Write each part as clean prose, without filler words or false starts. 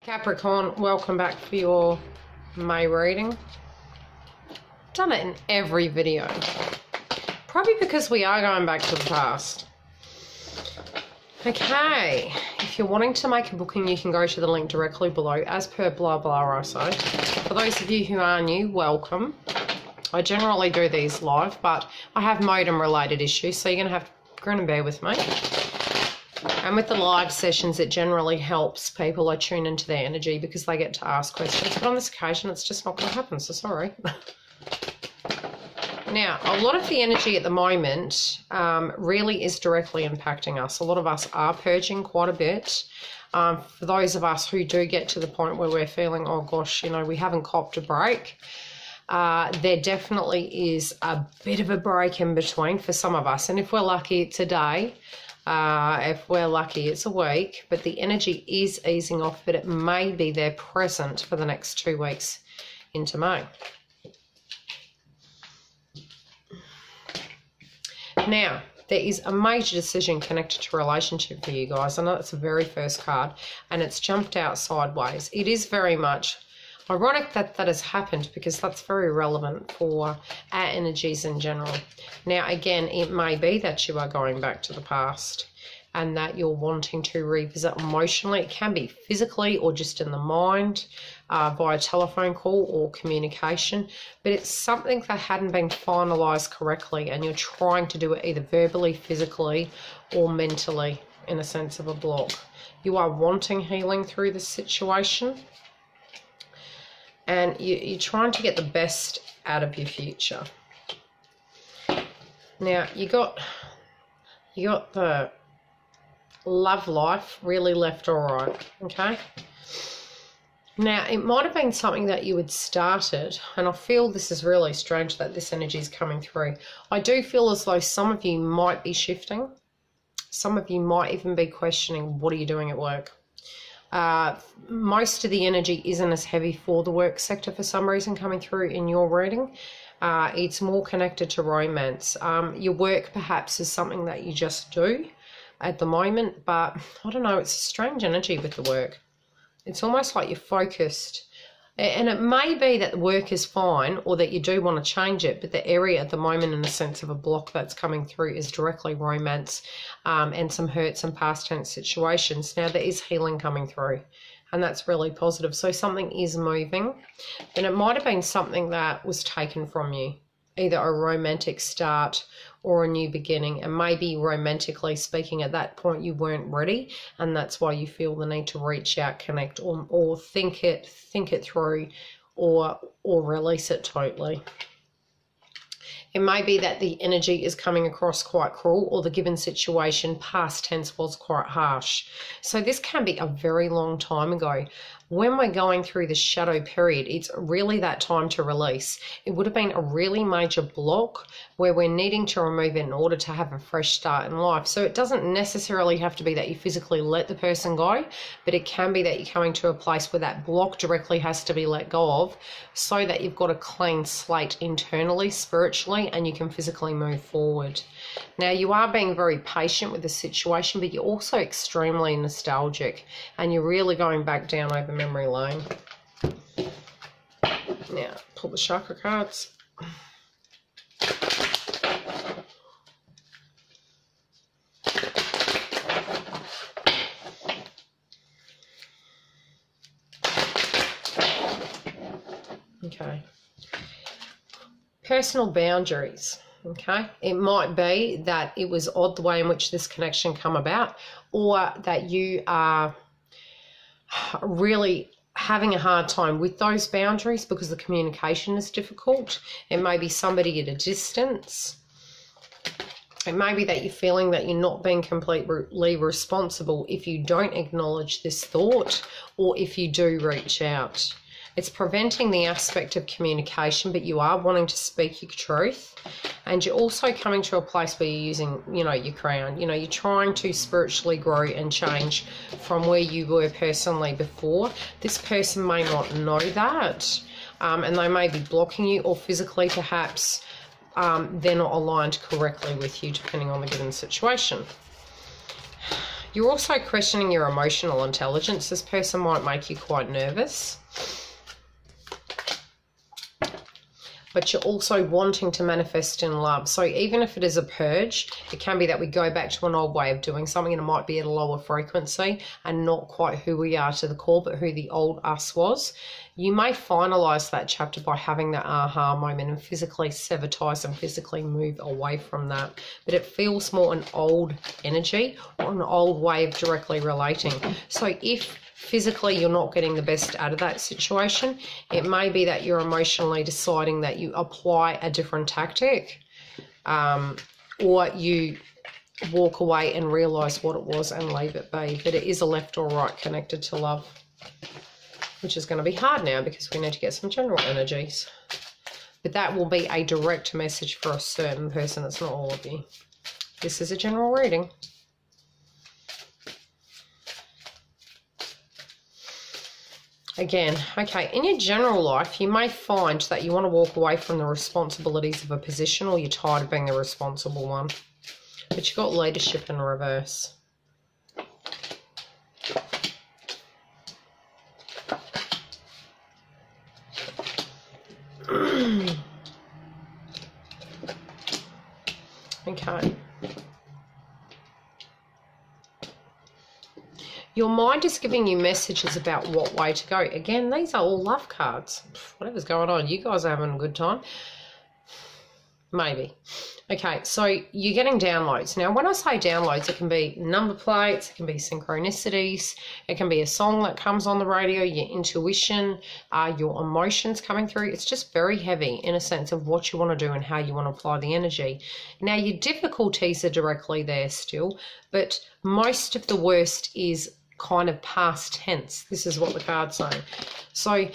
Capricorn, welcome back for your May reading. Done it in every video. Probably because we are going back to the past. Okay, if you're wanting to make a booking, you can go to the link directly below, as per blah blah I say. For those of you who are new, welcome. I generally do these live, but I have modem related issues, so you're going to have to grin and bear with me. And with the live sessions, it generally helps people I tune into their energy because they get to ask questions. But on this occasion, it's just not going to happen, so sorry. Now, a lot of the energy at the moment really is directly impacting us. A lot of us are purging quite a bit. For those of us who do get to the point where we're feeling, oh gosh, you know, we haven't copped a break, there definitely is a bit of a break in between for some of us. And if we're lucky today, if we're lucky, it's a week, but the energy is easing off, but it may be there present for the next 2 weeks into May. Now, there is a major decision connected to relationship for you guys. I know it's the very first card, and it's jumped out sideways. It is very much ironic that that has happened because that's very relevant for our energies in general. Now, again, it may be that you are going back to the past and that you're wanting to revisit emotionally. It can be physically or just in the mind, via telephone call or communication, but it's something that hadn't been finalised correctly and you're trying to do it either verbally, physically, or mentally in a sense of a block. You are wanting healing through this situation, and you're trying to get the best out of your future. Now, you got the love life really left all right, okay? Now, it might have been something that you had started, and I feel this is really strange that this energy is coming through. I do feel as though some of you might be shifting. Some of you might even be questioning, what are you doing at work? Most of the energy isn't as heavy for the work sector for some reason coming through in your reading. It's more connected to romance. Your work perhaps is something that you just do at the moment, but I don't know, it's a strange energy with the work. It's almost like you're focused, and it may be that the work is fine or that you do want to change it, but the area at the moment, in the sense of a block that's coming through, is directly romance and some hurts and past tense situations. Now, there is healing coming through, and that's really positive. So something is moving, and it might have been something that was taken from you, either a romantic start or a new beginning, and maybe romantically speaking at that point you weren't ready, and that's why you feel the need to reach out, connect, or think it through, or release it totally. It may be that the energy is coming across quite cruel, or the given situation, past tense, was quite harsh. So this can be a very long time ago. When we're going through the shadow period, it's really that time to release. It would have been a really major block where we're needing to remove it in order to have a fresh start in life. So it doesn't necessarily have to be that you physically let the person go, but it can be that you're coming to a place where that block directly has to be let go of, so that you've got a clean slate internally, spiritually, and you can physically move forward. Now, you are being very patient with the situation, but you're also extremely nostalgic, and you're really going back down over memory lane. Now, pull the chakra cards. Okay. Personal boundaries. Okay, it might be that it was odd the way in which this connection come about, or that you are really having a hard time with those boundaries because the communication is difficult. It may be somebody at a distance. It may be that you're feeling that you're not being completely responsible if you don't acknowledge this thought, or if you do reach out. It's preventing the aspect of communication, but you are wanting to speak your truth. And you're also coming to a place where you're using, you know, your crown. You know, you're trying to spiritually grow and change from where you were personally before. This person may not know that, and they may be blocking you, or physically perhaps they're not aligned correctly with you, depending on the given situation. You're also questioning your emotional intelligence. This person might make you quite nervous. But you're also wanting to manifest in love. So even if it is a purge, it can be that we go back to an old way of doing something, and it might be at a lower frequency and not quite who we are to the core, but who the old us was. You may finalize that chapter by having that aha moment and physically sever ties and physically move away from that. But it feels more an old energy or an old way of directly relating. So if physically you're not getting the best out of that situation, it may be that you're emotionally deciding that you apply a different tactic, or you walk away and realize what it was and leave it be. But it is a left or right connected to love, which is going to be hard now because we need to get some general energies. But that will be a direct message for a certain person. It's not all of you. This is a general reading. Again, okay, in your general life, you may find that you want to walk away from the responsibilities of a position, or you're tired of being the responsible one. But you've got leadership in reverse. Okay. Your mind is giving you messages about what way to go. Again, these are all love cards. Whatever's going on, you guys are having a good time. Maybe. Okay, so you're getting downloads. Now, when I say downloads, it can be number plates, it can be synchronicities, it can be a song that comes on the radio, your intuition, your emotions coming through. It's just very heavy in a sense of what you want to do and how you want to apply the energy. Now, your difficulties are directly there still, but most of the worst is kind of past tense. This is what the card's saying. So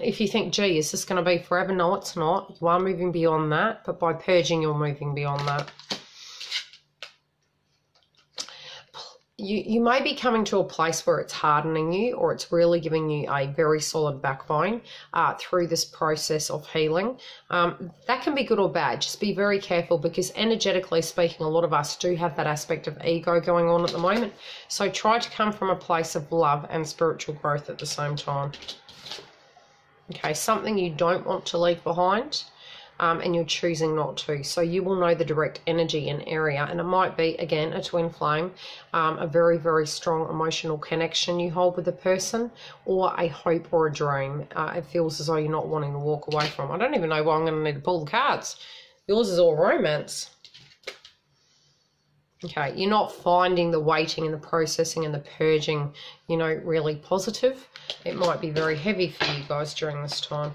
if you think, gee, is this going to be forever? No, it's not. You are moving beyond that, but by purging, you're moving beyond that. You may be coming to a place where it's hardening you, or it's really giving you a very solid backbone through this process of healing. That can be good or bad. Just be very careful, because energetically speaking, a lot of us do have that aspect of ego going on at the moment. So try to come from a place of love and spiritual growth at the same time. Okay, something you don't want to leave behind. And you're choosing not to. So you will know the direct energy and area, and it might be, again, a twin flame, a very, very strong emotional connection you hold with a person, or a hope or a dream. It feels as though you're not wanting to walk away from. I don't even know why I'm going to need to pull the cards. Yours is all romance. Okay, you're not finding the waiting and the processing and the purging, you know, really positive. It might be very heavy for you guys during this time.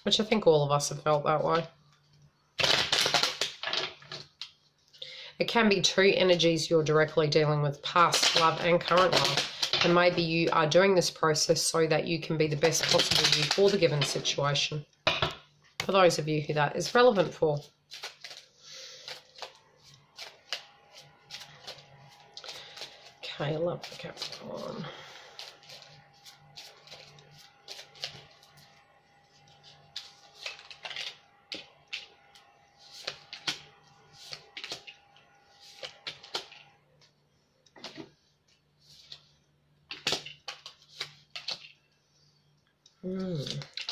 Which I think all of us have felt that way. It can be two energies you're directly dealing with, past love and current love. And maybe you are doing this process so that you can be the best possible you for the given situation. For those of you who that is relevant for. Okay, love the Capricorn.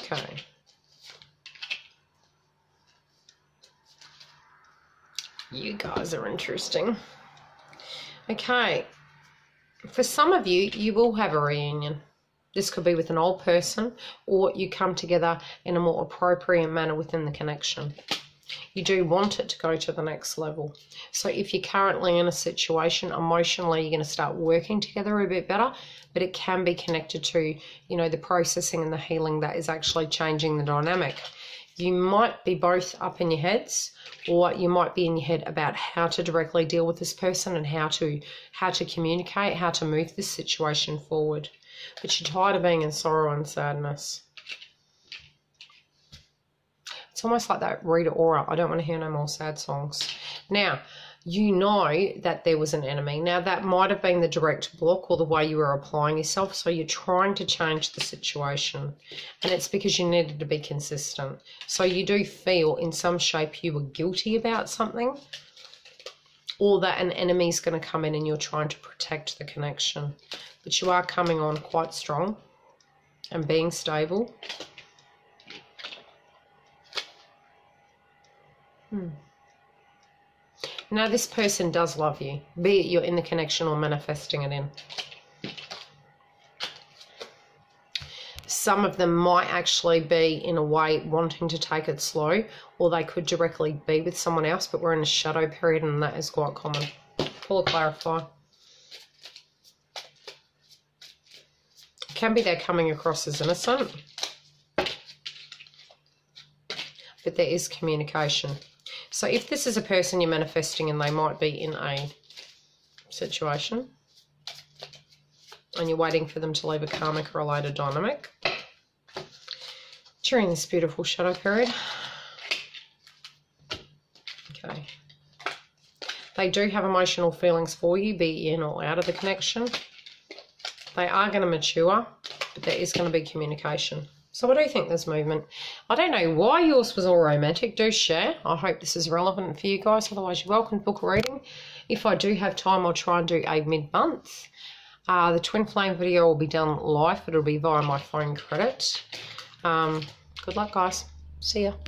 Okay. You guys are interesting. Okay. For some of you, you will have a reunion. This could be with an old person, or you come together in a more appropriate manner within the connection. You do want it to go to the next level. So if you're currently in a situation, emotionally, you're going to start working together a bit better, but it can be connected to, you know, the processing and the healing that is actually changing the dynamic. You might be both up in your heads, or you might be in your head about how to directly deal with this person and how to communicate, how to move this situation forward. But you're tired of being in sorrow and sadness. It's almost like that Rita aura. I don't want to hear no more sad songs. Now, you know that there was an enemy. Now, that might have been the direct block or the way you were applying yourself, so you're trying to change the situation, and it's because you needed to be consistent. So you do feel in some shape you were guilty about something, or that an enemy's going to come in and you're trying to protect the connection. But you are coming on quite strong and being stable. Now, this person does love you, be it you're in the connection or manifesting it in. Some of them might actually be, in a way, wanting to take it slow, or they could directly be with someone else, but we're in a shadow period, and that is quite common. Pull clarify. It can be they're coming across as innocent, but there is communication. So if this is a person you're manifesting and they might be in a situation and you're waiting for them to leave a karmic related dynamic during this beautiful shadow period. Okay. They do have emotional feelings for you, be in or out of the connection. They are going to mature, but there is going to be communication. So I do think there's movement. I don't know why yours was all romantic. Do share. I hope this is relevant for you guys. Otherwise, you're welcome to book a reading. If I do have time, I'll try and do a mid-month. The twin flame video will be done live, but it'll be via my phone credit. Good luck, guys. See ya.